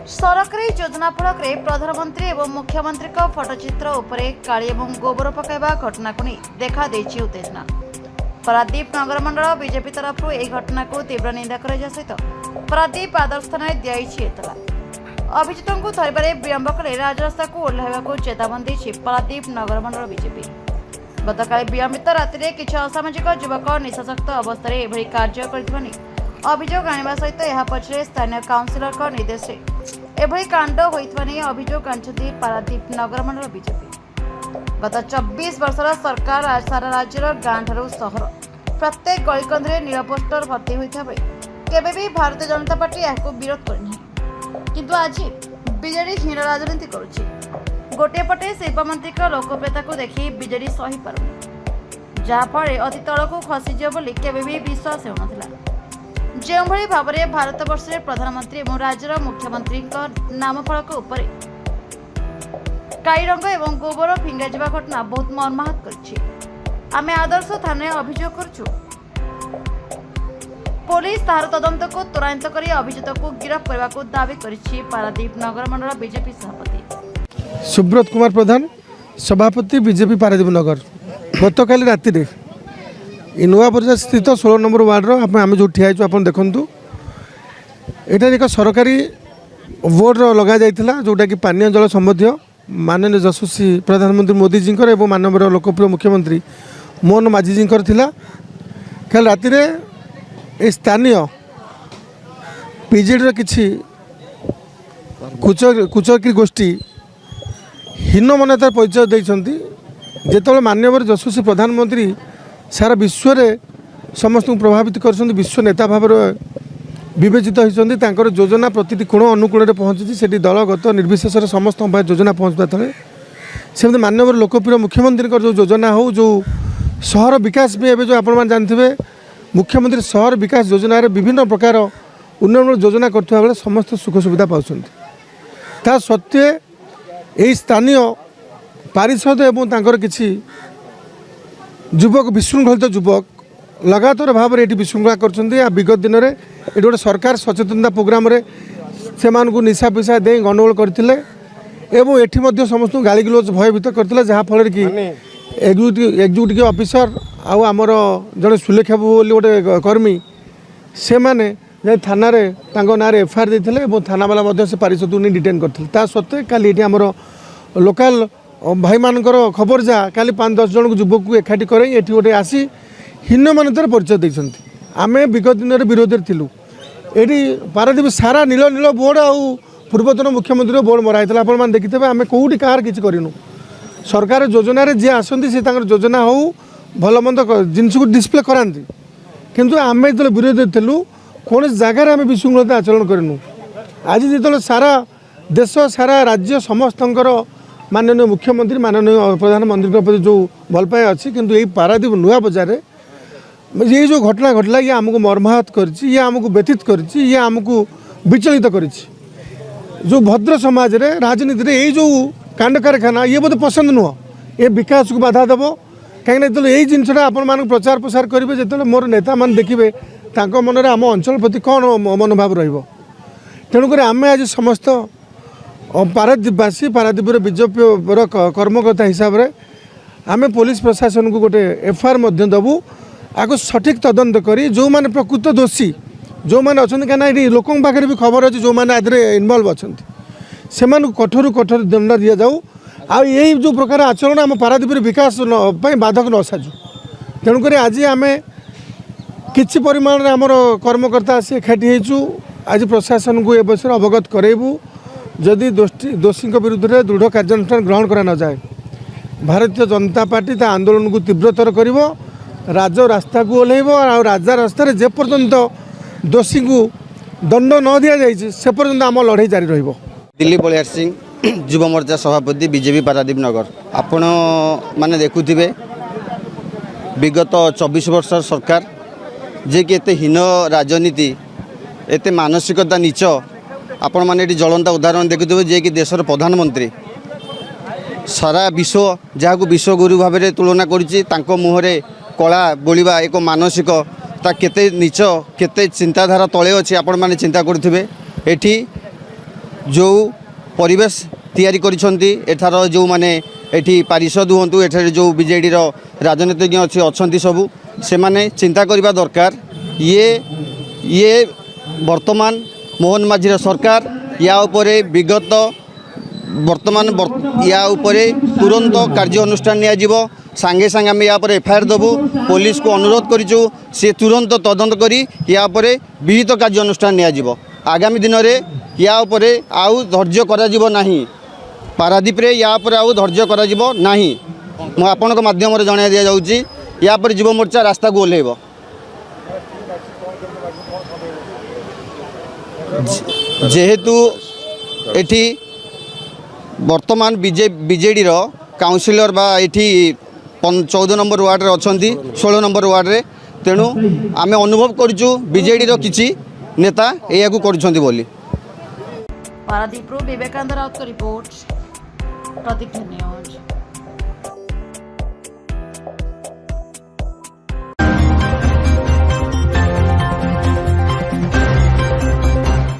सरकारी योजना फलक प्रधानमंत्री और मुख्यमंत्री फटोचित्र उपरे काली और गोबर पकाइबा घटना को नहीं देखा देछि उत्तेजना। पारादीप नगर मंडल बीजेपी तरफ यह घटना को तीव्र निंदा करने सहित पारादीप आदर्श थाना दिखाई एतला। अभियुक्तों को धरबारे विलंब कले राजरास्ता को ओह्लाइबाकू चेतावनी देछि पारादीप नगर मंडल बीजेपी। गतकाली विलंबित राति किछि असामाजिक युवक निशाशक्त अवस्था एभली कार्य करथिबानि अभियोग आनिबा सहित यह पछरे स्थानीय काउंसिलर निर्देश एभली कांड होइथिबा नै अभियोग आनिछथि पारादीप नगर मंडल बीजेपी। गत 24 वर्षर सरकार सारा राज्यर गाँ ठारू सहर प्रत्येक गलिकंदरे नील पोस्टर भर्ती होइथा बेले केबे भी भारतीय जनता पार्टी याकू विरोध करनी, किंतु आज बीजेडी हीन राजनीति करुछि। गोटे पटे शिल्प मंत्री लोकप्रियता को देखि बीजेडी सही पारुनी, जहाँफल अति तल को खसीज बोली केबे भी विश्वास होउनथिला। जो भाव में भारत वर्ष प्रधानमंत्री और राज्यर मुख्यमंत्री नामफलक उपरे काई रंग और गोबर फिंगा जावा घटना बहुत मर्माहत करछि। आमे आदर्श थाने अभियोग करछु। पुलिस तार तदंत को त्वरान्वित करी अभियुक्त को गिरफ्त करने को दावी करिछि पारादीप नगर मंडल बीजेपी सभापति सुब्रत कुमार प्रधान सभापति बीजेपी पारादीप नगर। गतकाली राति नुआ बजार स्थित 16 नंबर वार्डर आम जो ठिया आप देखूँ यहाँ एक सरकारी बोर्ड लग जाता जोटा कि पानीय जल संबंधी माननीय यशस्वी प्रधानमंत्री मोदी जी और माननीय लोकप्रिय मुख्यमंत्री मोहन माझी जी कल राति स्थानीय पीजेडी किसी कुचक्री गोष्ठी हीन मान्यतार परिचय देते जिते माननीय यशस्वी प्रधानमंत्री सारा विश्व रे समस्त प्रभावित कर विश्व नेता भाव विवेचित होती योजना प्रति कोण अनुकूल पहुँची से दलगत निर्विशेष समस्त योजना पहुँचवा तले सेमती माननीय लोकप्रिय मुख्यमंत्री जो योजना हो जो सहर विकास भी एवं जो आपण जानते मुख्यमंत्री सहर विकास योजना विभिन्न प्रकार उन्नयन योजना करथिबा बेले समस्त सुख सुविधा पाउछन्ति। ता सत्वे यही स्थानीय पारिषद एवं तांकर किछि युवक विशृंखलित युवक लगातार भाव में ये विशृंखला कर विगत दिन में ये गोटे सरकार सचेतनता प्रोग्राम से निशा पिशा दे गंडगोल करते एवं ये समस्त गाली गलोच भयभीत करते जहाँफल कि एग्जीक्यूटिव ऑफिसर आमर जड़े सुलेखा बाबू बोली गोटे कर्मी से मैंने थाना ना एफआईआर देते थाना वाला से पारिषद को नहीं डिटेन करते सत्वे काली आमर लोकाल भाई मानकर खबर जा काली 5-10 जन युवक को एकाठी कर ये गोटे आसी हीन मान्यतार परिचय देते आम विगत दिन में विरोध थिलु। ये पारादीप सारा नील नील बोर्ड आ पूर्वतन मुख्यमंत्री बोर्ड मराई आप देखिए आम कौटी कहार किसी करूँ सरकार योजन जी आसती से योजना हो भल मंद जिनस को डिस्प्ले कराती किंतु आम जो विरोध थिलु कौन जगार आम विशृंखलता आचरण करूँ। आज जो सारा देश सारा राज्य समस्त माननीय मुख्यमंत्री माननीय प्रधानमंत्री प्रति जो भल पाए अच्छी किंतु यही पारादीप नुआ बजार ये जो घटना घटला ये आमको मर्माहत कर आमको व्यथित करमको विचलित कर जो भद्र समाज रे राजनीति रे जो कांड कारखाना ये बोधे पसंद नुह ये विकास को बाधा देव कहीं यही जिनसा आपण प्रचार प्रसार करेंगे जो मोर नेता मान देखिए मन में आम अंचल प्रति कौन मनोभाव रणुक आम आज समस्त पारादीपवासी पारादीप बीजेपी कर्मकर्ता हिसाब से आम पुलिस प्रशासन को गोटे एफआईआर देवु आगे सठिक तदंत करी जो माने प्रकृत दोषी जो माने अच्छा कहीं लोकों पाखे भी खबर अच्छे जो मैंने आदि इनवल्व अच्छा से कठोर कठोर दंड दि जाऊ आई जो प्रकार आचरण आम पारादीप विकास बाधक न साजू। तेणुक आज आम किसी परिमाण आमर कर्मकर्ता आसी एकाठी होइछु आज प्रशासन को ए विषय अवगत करेबू जदि दोषी विरुद्ध में दृढ़ कार्यानुष्ठान ग्रहण करा न जाए भारतीय जनता पार्टी ता आंदोलन को तीव्रतर कर राज रास्ता को ओह्लैब और राजा रास्तार जे पर्यंत दोषी को दंड न दि जाए से पर्यंत आम लड़ाई जारी रहिबो। दिल्ली बलियार सिंह युव मोर्चा सभापति बीजेपी पारादीप नगर। आपण माने देखुथिबे विगत 24 वर्ष सरकार जे कि एते हीन राजनीति एते मानसिकता नीच आपण माने जलंता उदाहरण देखुथे जे कि देशर प्रधानमंत्री सारा विश्व जहाँ को विश्वगुरु भाव में तुलना कर मुहरे कला बोलिबा एक मानसिक ता केते नीच केते चिंताधारा तले अच्छे आपण माने चिंता करुथिबे एठी जो परिवेश तैयारी करिसंती एठार जो माने एठी पारिषद हुंतु एठार जो बीजेडी रो राजनीतिज्ञ अच्छी सबू से माने चिंता करबा दरकार ये वर्तमान मोहन माझीर सरकार या उपरे विगत वर्तमान या उपरे तुरंत कार्य अनुष्ठान निया जिवो सांगे सांगे आम या एफआईआर देवु पुलिस को अनुरोध करिचु से तुरंत तदंत करी या उपरे विहित कार्य अनुष्ठान निया जिवो आगामी दिन में या उपरे आउ धैर्य करा जिवो नाही पारादीप रे या उपरे आउ धैर्य करा जिवो नाही मो आपन को माध्यम रे जणाय दिया जाउची या पर जीव मोर्चा रास्ता को ओल्हेबो जेहेतु एठी वर्तमान बीजेडी रो काउंसिलर बा एठी 14 नंबर वार्ड रे अछंती 16 नंबर वार्ड रे तेणु आमे अनुभव करछु बीजेडी रो किछि नेता एया को करछंती बोली पारादीप विवेकानंद राउत रिपोर्ट प्रतिदिन न्यूज।